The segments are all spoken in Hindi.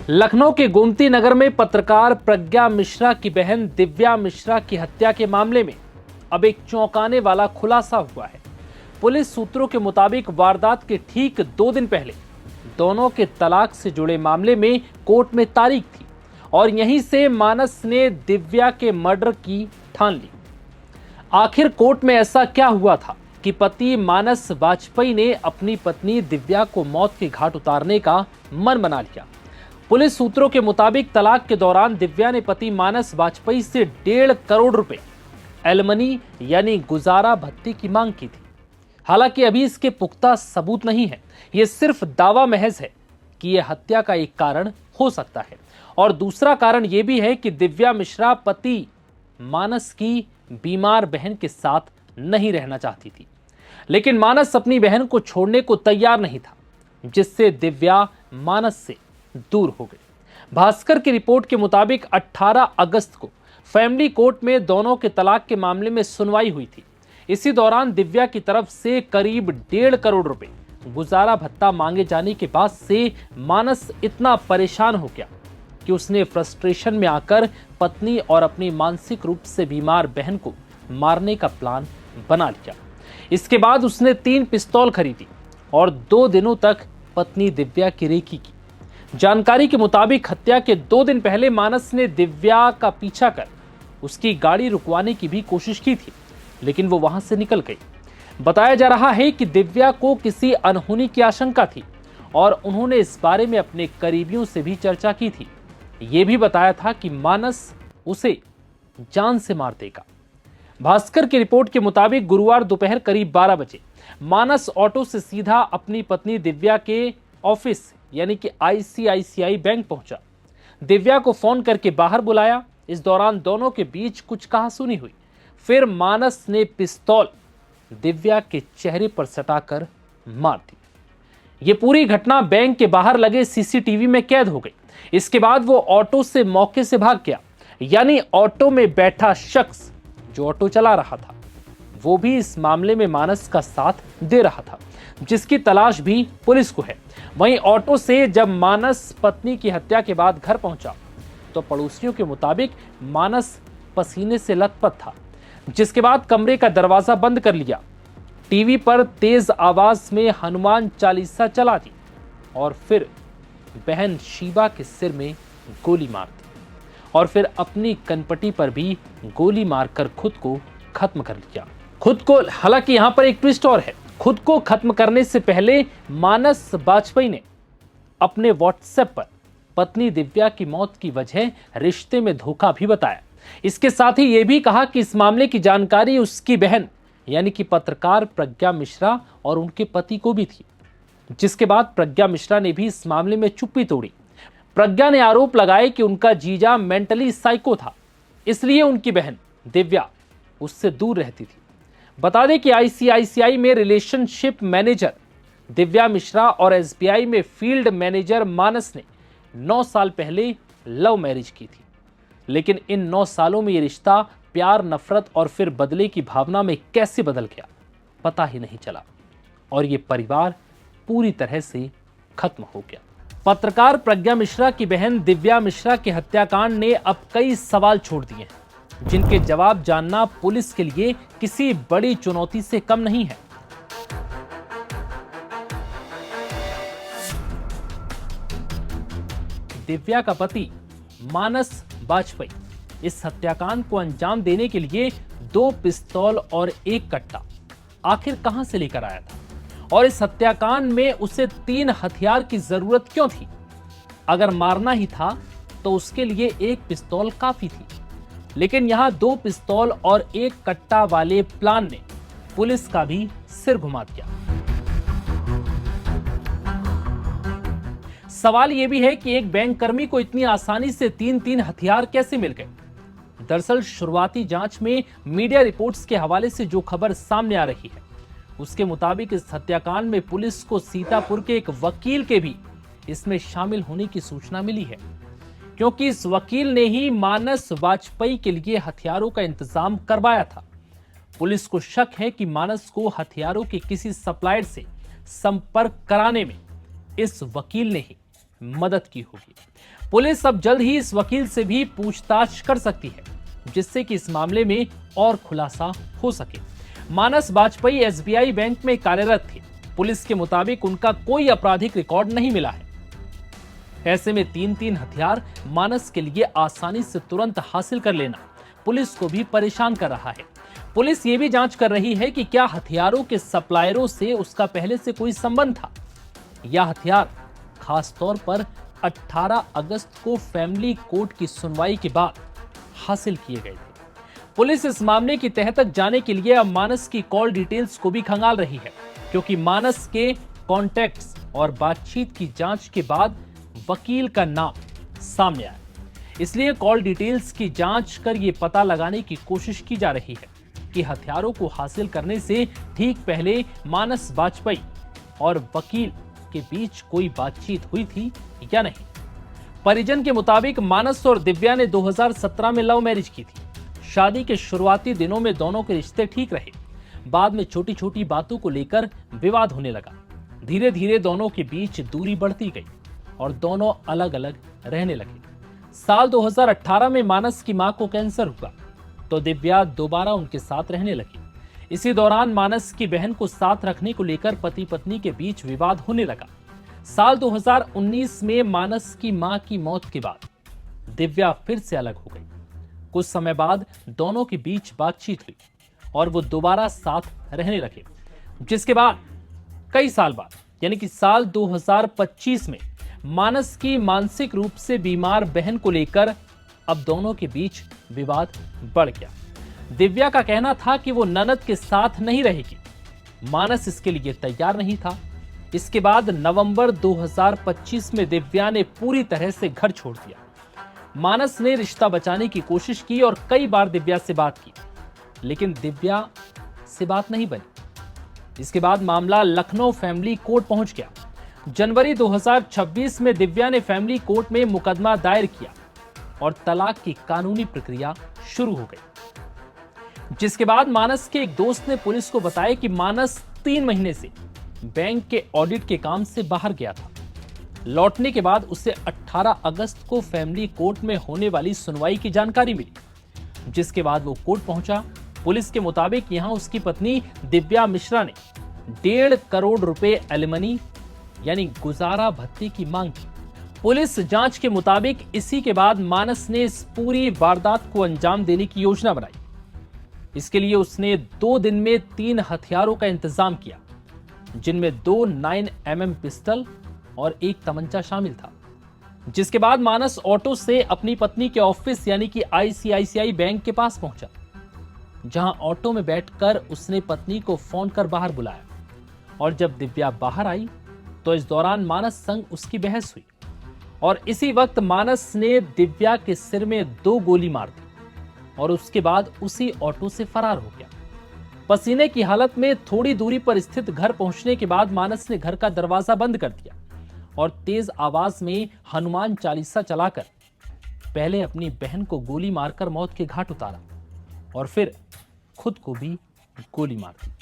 लखनऊ के गोमती नगर में पत्रकार प्रज्ञा मिश्रा की बहन दिव्या मिश्रा की हत्या के मामले में अब एक चौंकाने वाला खुलासा हुआ है। पुलिस सूत्रों के मुताबिक वारदात के ठीक 2 दिन पहले दोनों के तलाक से जुड़े मामले में कोर्ट में तारीख थी और यहीं से मानस ने दिव्या के मर्डर की ठान ली। आखिर कोर्ट में ऐसा क्या हुआ था कि पति मानस वाजपेयी ने अपनी पत्नी दिव्या को मौत के घाट उतारने का मन बना लिया। पुलिस सूत्रों के मुताबिक तलाक के दौरान दिव्या ने पति मानस वाजपेयी से 1.5 करोड़ रुपए एलमनी यानी गुजारा भत्ते की मांग की थी। हालांकि अभी इसके पुख्ता सबूत नहीं है, यह सिर्फ दावा महज है कि यह हत्या का एक कारण हो सकता है। और दूसरा कारण यह भी है कि दिव्या मिश्रा पति मानस की बीमार बहन के साथ नहीं रहना चाहती थी, लेकिन मानस अपनी बहन को छोड़ने को तैयार नहीं था, जिससे दिव्या मानस से दूर हो गई। भास्कर की रिपोर्ट के मुताबिक 18 अगस्त को फैमिली कोर्ट में दोनों के तलाक के मामले में सुनवाई हुई थी। इसी दौरान दिव्या की तरफ से करीब 1.5 करोड़ रुपए गुजारा भत्ता मांगे जाने के बाद से मानस इतना परेशान हो गया कि उसने फ्रस्ट्रेशन में आकर पत्नी और अपनी मानसिक रूप से बीमार बहन को मारने का प्लान बना लिया। इसके बाद उसने 3 पिस्तौल खरीदी और 2 दिनों तक पत्नी दिव्या की रेकी की। जानकारी के मुताबिक हत्या के 2 दिन पहले मानस ने दिव्या का पीछा कर उसकी गाड़ी रुकवाने की भी कोशिश की थी, लेकिन वो वहां से निकल गई। बताया जा रहा है कि दिव्या को किसी अनहोनी की आशंका थी और उन्होंने इस बारे में अपने करीबियों से भी चर्चा की थी। ये भी बताया था कि मानस उसे जान से मार देगा। भास्कर की रिपोर्ट के मुताबिक गुरुवार दोपहर करीब 12 बजे मानस ऑटो से सीधा अपनी पत्नी दिव्या के ऑफिस यानी कि आईसीआईसीआई बैंक पहुंचा। दिव्या को फोन करके बाहर बुलाया। इस दौरान दोनों के बीच कुछ कहासुनी हुई। फिर मानस ने पिस्तौल दिव्या के चेहरे पर सटाकर मार दी। यह पूरी घटना बैंक के बाहर लगे सीसीटीवी में कैद हो गई। इसके बाद वो ऑटो से मौके से भाग गया, यानी ऑटो में बैठा शख्स जो ऑटो चला रहा था वो भी इस मामले में मानस का साथ दे रहा था, जिसकी तलाश भी पुलिस को है। वहीं ऑटो से जब मानस पत्नी की हत्या के बाद घर पहुंचा तो पड़ोसियों के मुताबिक मानस पसीने से लथपथ था, जिसके बाद कमरे का दरवाजा बंद कर लिया। टीवी पर तेज आवाज में हनुमान चालीसा चला दी और फिर बहन शीबा के सिर में गोली मार दी और फिर अपनी कनपटी पर भी गोली मारकर खुद को खत्म कर लिया। हालांकि यहां पर एक ट्विस्ट और है। खुद को खत्म करने से पहले मानस वाजपेयी ने अपने व्हाट्सएप पर पत्नी दिव्या की मौत की वजह रिश्ते में धोखा भी बताया। इसके साथ ही यह भी कहा कि इस मामले की जानकारी उसकी बहन यानी कि पत्रकार प्रज्ञा मिश्रा और उनके पति को भी थी, जिसके बाद प्रज्ञा मिश्रा ने भी इस मामले में चुप्पी तोड़ी। प्रज्ञा ने आरोप लगाए कि उनका जीजा मेंटली साइको था, इसलिए उनकी बहन दिव्या उससे दूर रहती थी। बता दें कि आईसीआईसीआई में रिलेशनशिप मैनेजर दिव्या मिश्रा और एसबीआई में फील्ड मैनेजर मानस ने 9 साल पहले लव मैरिज की थी, लेकिन इन 9 सालों में यह रिश्ता प्यार, नफरत और फिर बदले की भावना में कैसे बदल गया पता ही नहीं चला और यह परिवार पूरी तरह से खत्म हो गया। पत्रकार प्रज्ञा मिश्रा की बहन दिव्या मिश्रा के हत्याकांड ने अब कई सवाल छोड़ दिए हैं, जिनके जवाब जानना पुलिस के लिए किसी बड़ी चुनौती से कम नहीं है। दिव्या का पति मानस वाजपेयी इस हत्याकांड को अंजाम देने के लिए 2 पिस्तौल और 1 कट्टा आखिर कहां से लेकर आया था और इस हत्याकांड में उसे 3 हथियार की जरूरत क्यों थी? अगर मारना ही था तो उसके लिए 1 पिस्तौल काफी थी, लेकिन यहां 2 पिस्तौल और 1 कट्टा वाले प्लान ने पुलिस का भी सिर घुमा दिया। सवाल यह भी है कि एक बैंक कर्मी को इतनी आसानी से 3 हथियार कैसे मिल गए? दरअसल शुरुआती जांच में मीडिया रिपोर्ट्स के हवाले से जो खबर सामने आ रही है उसके मुताबिक इस हत्याकांड में पुलिस को सीतापुर के एक वकील के भी इसमें शामिल होने की सूचना मिली है, क्योंकि इस वकील ने ही मानस वाजपेयी के लिए हथियारों का इंतजाम करवाया था। पुलिस को शक है कि मानस को हथियारों के किसी सप्लायर से संपर्क कराने में इस वकील ने ही मदद की होगी। पुलिस अब जल्द ही इस वकील से भी पूछताछ कर सकती है, जिससे कि इस मामले में और खुलासा हो सके। मानस वाजपेयी एसबीआई बैंक में कार्यरत थे। पुलिस के मुताबिक उनका कोई आपराधिक रिकॉर्ड नहीं मिला है। ऐसे में 3-3 हथियार मानस के लिए आसानी से तुरंत हासिल कर लेना पुलिस को भी परेशान कर रहा है। पुलिस ये भी जांच कर रही है कि क्या हथियारों के सप्लायरों से उसका पहले से कोई संबंध था, या हथियार खास तौर पर 18 अगस्त को फैमिली कोर्ट की सुनवाई के बाद हासिल किए गए थे। पुलिस इस मामले की तह तक जाने के लिए अब मानस की कॉल डिटेल्स को भी खंगाल रही है, क्योंकि मानस के कॉन्टैक्ट्स और बातचीत की जांच के बाद वकील का नाम सामने आया। इसलिए कॉल डिटेल्स की जांच कर यह पता लगाने की कोशिश की जा रही है कि हथियारों को हासिल करने से ठीक पहले मानस वाजपेयी और वकील के बीच कोई बातचीत हुई थी या नहीं। परिजन के मुताबिक मानस और दिव्या ने 2017 में लव मैरिज की थी। शादी के शुरुआती दिनों में दोनों के रिश्ते ठीक रहे। बाद में छोटी छोटी बातों को लेकर विवाद होने लगा। धीरे धीरे दोनों के बीच दूरी बढ़ती गई और दोनों अलग अलग रहने लगे। साल 2018 में मानस की मां को कैंसर हुआ तो दिव्या दोबारा उनके साथ रहने लगी। इसी दौरान मानस की बहन को साथ रखने को लेकर पति पत्नी के बीच विवाद होने लगा। साल 2019 में मानस की मां की मौत के बाद दिव्या फिर से अलग हो गई। कुछ समय बाद दोनों के बीच बातचीत हुई और वो दोबारा साथ रहने लगे, जिसके बाद कई साल बाद यानी कि साल 2025 में मानस की मानसिक रूप से बीमार बहन को लेकर अब दोनों के बीच विवाद बढ़ गया। दिव्या का कहना था कि वो ननद के साथ नहीं रहेगी। मानस इसके लिए तैयार नहीं था। इसके बाद नवंबर 2025 में दिव्या ने पूरी तरह से घर छोड़ दिया। मानस ने रिश्ता बचाने की कोशिश की और कई बार दिव्या से बात की, लेकिन दिव्या से बात नहीं बनी। इसके बाद मामला लखनऊ फैमिली कोर्ट पहुंच गया। जनवरी 2026 में दिव्या ने फैमिली कोर्ट में मुकदमा दायर किया और तलाक की कानूनी प्रक्रिया शुरू हो गई। जिसके बाद मानस के एक दोस्त ने पुलिस को बताया कि मानस 3 महीने से बैंक के ऑडिट के काम से बाहर गया था। लौटने के बाद उसे 18 अगस्त को फैमिली कोर्ट में होने वाली सुनवाई की जानकारी मिली, जिसके बाद वो कोर्ट पहुंचा। पुलिस के मुताबिक यहां उसकी पत्नी दिव्या मिश्रा ने 1.5 करोड़ रुपए एलिमनी यानी गुजारा भत्ते की मांग की। पुलिस जांच के मुताबिक इसी के बाद मानस ने इस पूरी वारदात को अंजाम देने की योजना बनाई। इसके लिए उसने 2 दिन में 3 हथियारों का इंतजाम किया, जिनमें 2 9mm पिस्टल और 1 तमंचा शामिल था। जिसके बाद मानस ऑटो से अपनी पत्नी के ऑफिस यानी कि आईसीआईसीआई बैंक के पास पहुंचा, जहां ऑटो में बैठकर उसने पत्नी को फोन कर बाहर बुलाया। और जब दिव्या बाहर आई तो इस दौरान मानस संग उसकी बहस हुई और इसी वक्त मानस ने दिव्या के सिर में 2 गोली मार दी और उसके बाद उसी ऑटो से फरार हो गया। पसीने की हालत में थोड़ी दूरी पर स्थित घर पहुंचने के बाद मानस ने घर का दरवाजा बंद कर दिया और तेज आवाज में हनुमान चालीसा चलाकर पहले अपनी बहन को गोली मारकर मौत के घाट उतारा और फिर खुद को भी गोली मार दी।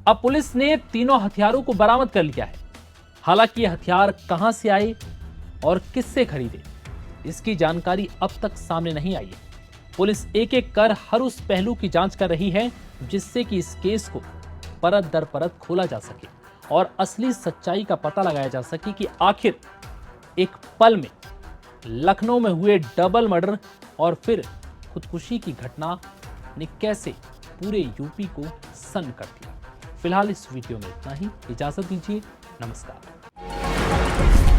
अब पुलिस ने तीनों हथियारों को बरामद कर लिया है। हालांकि ये हथियार कहां से आए और किससे खरीदे, इसकी जानकारी अब तक सामने नहीं आई है। पुलिस एक एक कर हर उस पहलू की जांच कर रही है जिससे कि इस केस को परत दर परत खोला जा सके और असली सच्चाई का पता लगाया जा सके कि आखिर एक पल में लखनऊ में हुए डबल मर्डर और फिर खुदकुशी की घटना ने कैसे पूरे यूपी को सन्न कर दिया। फिलहाल इस वीडियो में इतना ही। इजाजत दीजिए। नमस्कार।